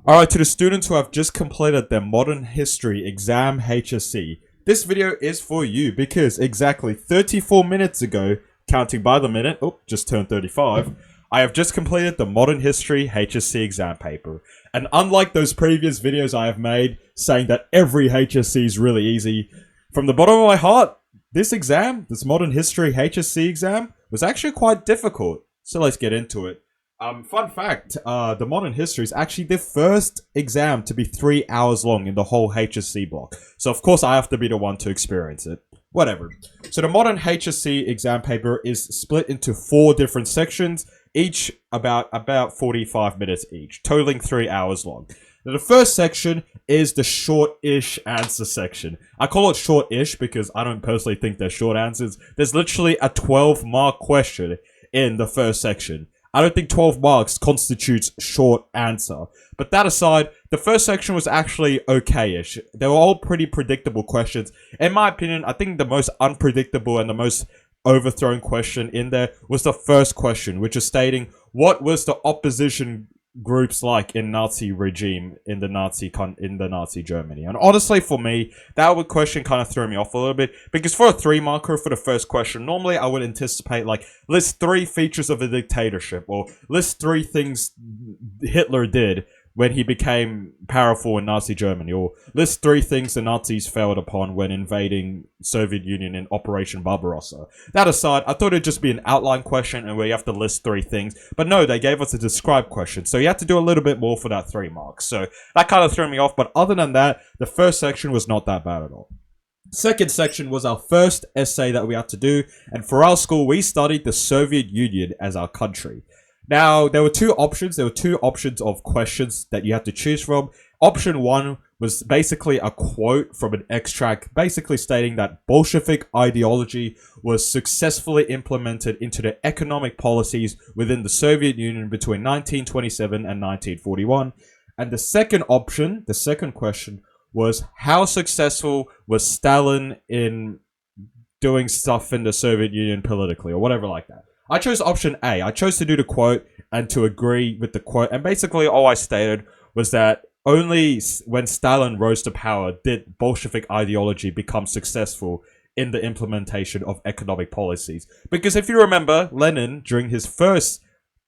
Alright, to the students who have just completed their Modern History exam HSC, this video is for you because exactly 34 minutes ago, counting by the minute, just turned 35, I have just completed the Modern History HSC exam paper. And unlike those previous videos I have made saying that every HSC is really easy, from the bottom of my heart, this Modern History HSC exam, was actually quite difficult. So let's get into it. Fun fact, the Modern History is actually the first exam to be 3 hours long in the whole HSC block. So of course I have to be the one to experience it. Whatever. So the Modern HSC exam paper is split into 4 different sections, each about 45 minutes each, totaling 3 hours long. Now, the first section is the short-ish answer section. I call it short-ish because I don't personally think they're short answers. There's literally a 12-mark question in the first section. I don't think 12 marks constitutes short answer. But that aside, the first section was actually okay-ish. They were all pretty predictable questions. In my opinion, I think the most unpredictable and the most overthrown question in there was the first question, which is stating, what was the opposition groups like in Nazi regime in the Nazi Germany? And honestly, for me, that question kind of threw me off a little bit because for a 3-marker for the first question, normally I would anticipate like list 3 features of a dictatorship or list 3 things Hitler did when he became powerful in Nazi Germany, or list 3 things the Nazis failed upon when invading Soviet Union in Operation Barbarossa. That aside, I thought it'd just be an outline question and where you have to list 3 things, but no, they gave us a describe question, so you had to do a little bit more for that 3 marks. So that kind of threw me off, but other than that, the first section was not that bad at all. Second section was our first essay that we had to do, and for our school, we studied the Soviet Union as our country. Now, there were 2 options. There were 2 options of questions that you had to choose from. Option 1 was basically a quote from an extract, basically stating that Bolshevik ideology was successfully implemented into the economic policies within the Soviet Union between 1927 and 1941. And the second option, the second question, was how successful was Stalin in doing stuff in the Soviet Union politically, or whatever like that. I chose option A. I chose to do the quote and to agree with the quote. And basically all I stated was that only when Stalin rose to power did Bolshevik ideology become successful in the implementation of economic policies. Because if you remember, Lenin, during his first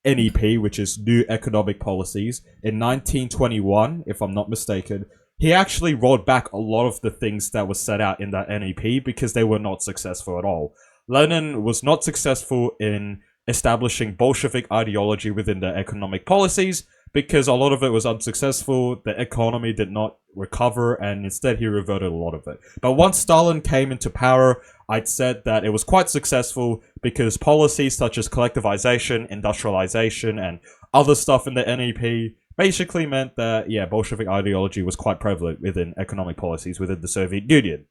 NEP, which is New Economic Policies, in 1921, if I'm not mistaken, he actually rolled back a lot of the things that were set out in that NEP because they were not successful at all. Lenin was not successful in establishing Bolshevik ideology within the economic policies because a lot of it was unsuccessful, the economy did not recover, and instead he reverted a lot of it. But once Stalin came into power, I'd said that it was quite successful because policies such as collectivization, industrialization, and other stuff in the NEP basically meant that, yeah, Bolshevik ideology was quite prevalent within economic policies within the Soviet Union.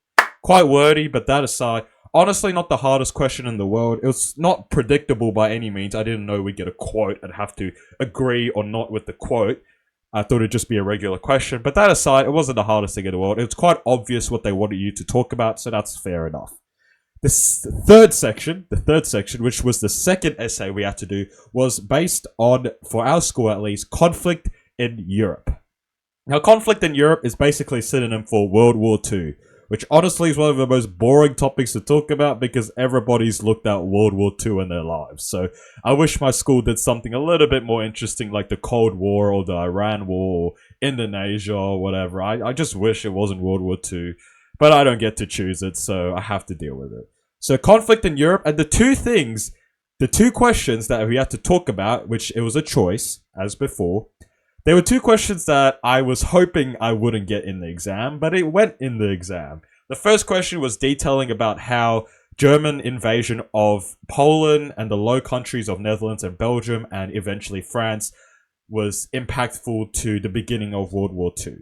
Quite wordy, but that aside, honestly, not the hardest question in the world. It was not predictable by any means. I didn't know we'd get a quote and have to agree or not with the quote. I thought it'd just be a regular question. But that aside, it wasn't the hardest thing in the world. It was quite obvious what they wanted you to talk about, so that's fair enough. The third section, which was the second essay we had to do, was based on, for our school at least, conflict in Europe. Now, conflict in Europe is basically a synonym for World War II. Which honestly is one of the most boring topics to talk about because everybody's looked at World War II in their lives. So I wish my school did something a little bit more interesting like the Cold War or the Iran War or Indonesia or whatever. I just wish it wasn't World War II. But I don't get to choose it, so I have to deal with it. So conflict in Europe, and the 2 questions that we had to talk about, which it was a choice, as before. There were 2 questions that I was hoping I wouldn't get in the exam, but it went in the exam. The first question was detailing about how German invasion of Poland and the Low Countries of Netherlands and Belgium and eventually France was impactful to the beginning of World War II.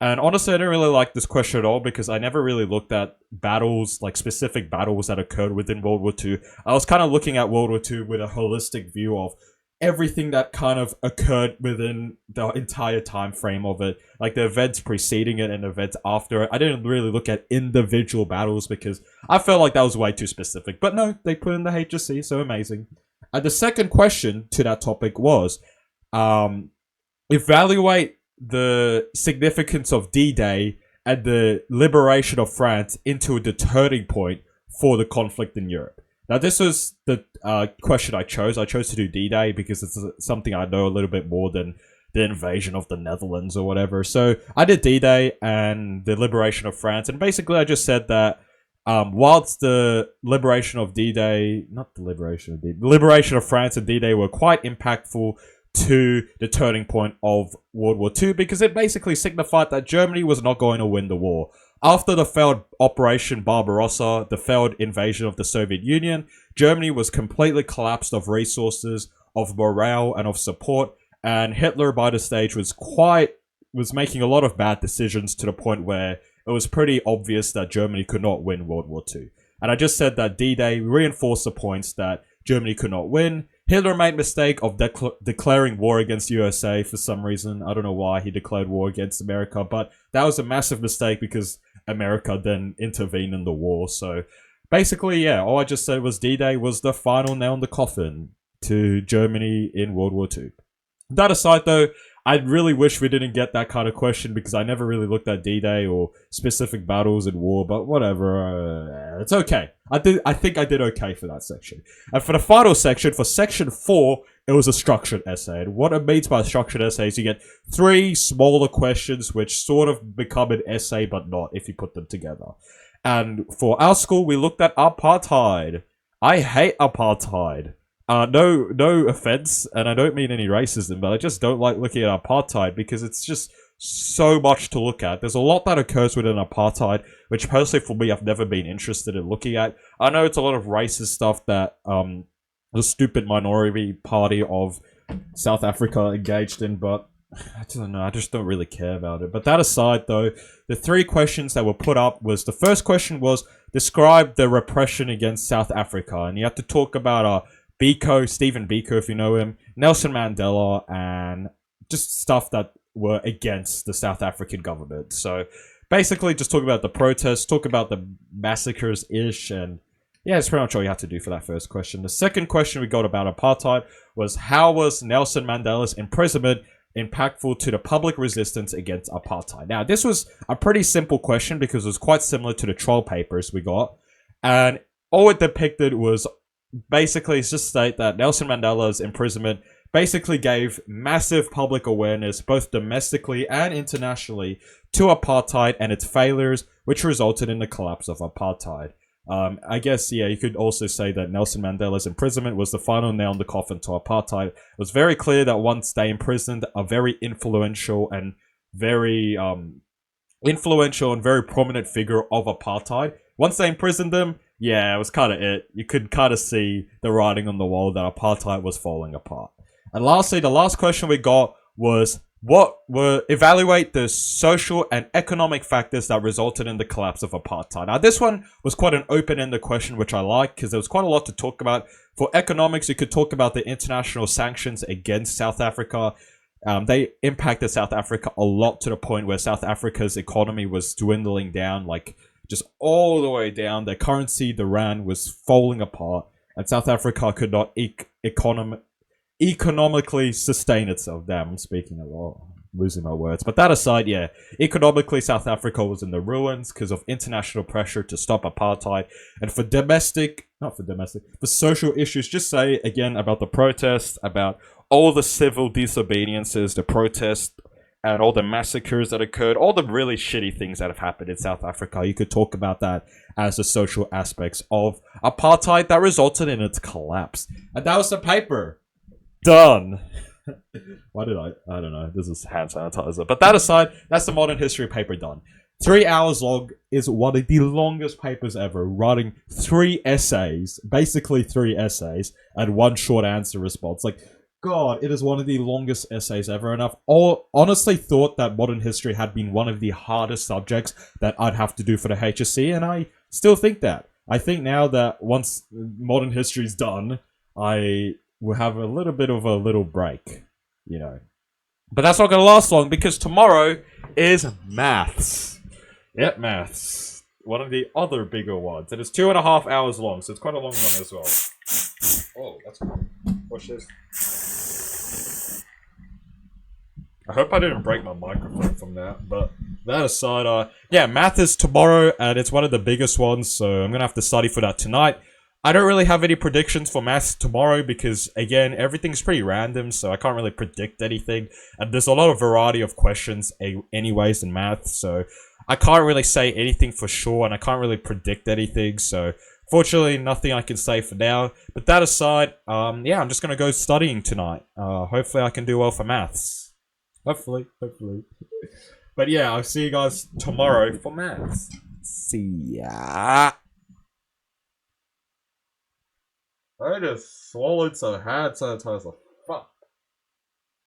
And honestly, I didn't really like this question at all because I never really looked at battles, like specific battles that occurred within World War II. I was kind of looking at World War II with a holistic view of everything that kind of occurred within the entire time frame of it, like the events preceding it and events after it. I didn't really look at individual battles because I felt like that was way too specific. But no, they put in the HSC, so amazing. And the second question to that topic was, evaluate the significance of D-Day and the liberation of France into the turning point for the conflict in Europe. Now, this was the question I chose. I chose to do D-Day because it's something I know a little bit more than the invasion of the Netherlands or whatever. So I did D-Day and the liberation of France. And basically, I just said that whilst the liberation of D-Day, not the liberation of D-Day, the liberation of France and D-Day were quite impactful to the turning point of World War II, because it basically signified that Germany was not going to win the war. After the failed Operation Barbarossa, the failed invasion of the Soviet Union, Germany was completely collapsed of resources, of morale, and of support, and Hitler by this stage was making a lot of bad decisions to the point where it was pretty obvious that Germany could not win World War II. And I just said that D-Day reinforced the points that Germany could not win. Hitler made mistake of declaring war against USA for some reason. I don't know why he declared war against America, but that was a massive mistake because America then intervened in the war. So basically, yeah, all I just said was D-Day was the final nail in the coffin to Germany in World War II. That aside, though, I really wish we didn't get that kind of question because I never really looked at D-Day or specific battles in war, but whatever. It's okay. I think I did okay for that section. And for the final section, for section 4, it was a structured essay. And what it means by a structured essay is you get 3 smaller questions which sort of become an essay, but not if you put them together. And for our school, we looked at apartheid. I hate apartheid. No offense, and I don't mean any racism, but I just don't like looking at apartheid because it's just so much to look at. There's a lot that occurs within apartheid, which personally for me I've never been interested in looking at. I know it's a lot of racist stuff that the stupid minority party of South Africa engaged in, but I don't know, I just don't really care about it. But that aside though, the 3 questions that were put up was, the first question was, describe the repression against South Africa, and you have to talk about Biko, Stephen Biko, if you know him, Nelson Mandela, and just stuff that were against the South African government. So basically just talk about the protests, talk about the massacres-ish, and yeah, that's pretty much all you have to do for that first question. The second question we got about apartheid was, how was Nelson Mandela's imprisonment impactful to the public resistance against apartheid? Now, this was a pretty simple question because it was quite similar to the troll papers we got, and all it depicted was basically just state that Nelson Mandela's imprisonment basically gave massive public awareness, both domestically and internationally, to apartheid and its failures, which resulted in the collapse of apartheid. I guess, yeah, you could also say that Nelson Mandela's imprisonment was the final nail in the coffin to apartheid. It was very clear that once they imprisoned a very influential and very prominent figure of apartheid, once they imprisoned them, yeah, it was kind of it. You could kind of see the writing on the wall that apartheid was falling apart. And lastly, the last question we got was, evaluate the social and economic factors that resulted in the collapse of apartheid. Now, this one was quite an open-ended question, which I like, because there was quite a lot to talk about. For economics, you could talk about the international sanctions against South Africa. They impacted South Africa a lot, to the point where South Africa's economy was dwindling down, like, just all the way down. Their currency, the rand, was falling apart, and South Africa could not economically sustain itself. Damn, I'm speaking a lot, losing my words. But that aside, yeah, economically South Africa was in the ruins because of international pressure to stop apartheid. And for social issues, just say again about the protests, about all the civil disobediences, the protests, and all the massacres that occurred, all the really shitty things that have happened in South Africa. You could talk about that as the social aspects of apartheid that resulted in its collapse. And that was the paper. Done. Why did I don't know. This is hand sanitizer. But that aside, that's the modern history paper done. 3 hours long is one of the longest papers ever, writing 3 essays, basically 3 essays, and 1 short answer response. Like, God, it is one of the longest essays ever, and I've honestly thought that modern history had been one of the hardest subjects that I'd have to do for the HSC, and I still think that. I think now that once modern history's done, I will have a little bit of a little break, you know. But that's not going to last long, because tomorrow is maths. Yep, maths. One of the other bigger ones, and it's 2.5 hours long, so it's quite a long one as well. Oh, that's cool. Watch this. I hope I didn't break my microphone from that, but that aside, yeah, math is tomorrow, and it's one of the biggest ones, so I'm gonna have to study for that tonight. I don't really have any predictions for maths tomorrow because, again, everything's pretty random, so I can't really predict anything, and there's a lot of variety of questions anyways in math, so I can't really say anything for sure, and I can't really predict anything, so fortunately, nothing I can say for now. But that aside, yeah, I'm just gonna go studying tonight. Hopefully I can do well for maths. Hopefully. But yeah, I'll see you guys tomorrow for maths. See ya. I just swallowed some hand sanitizer.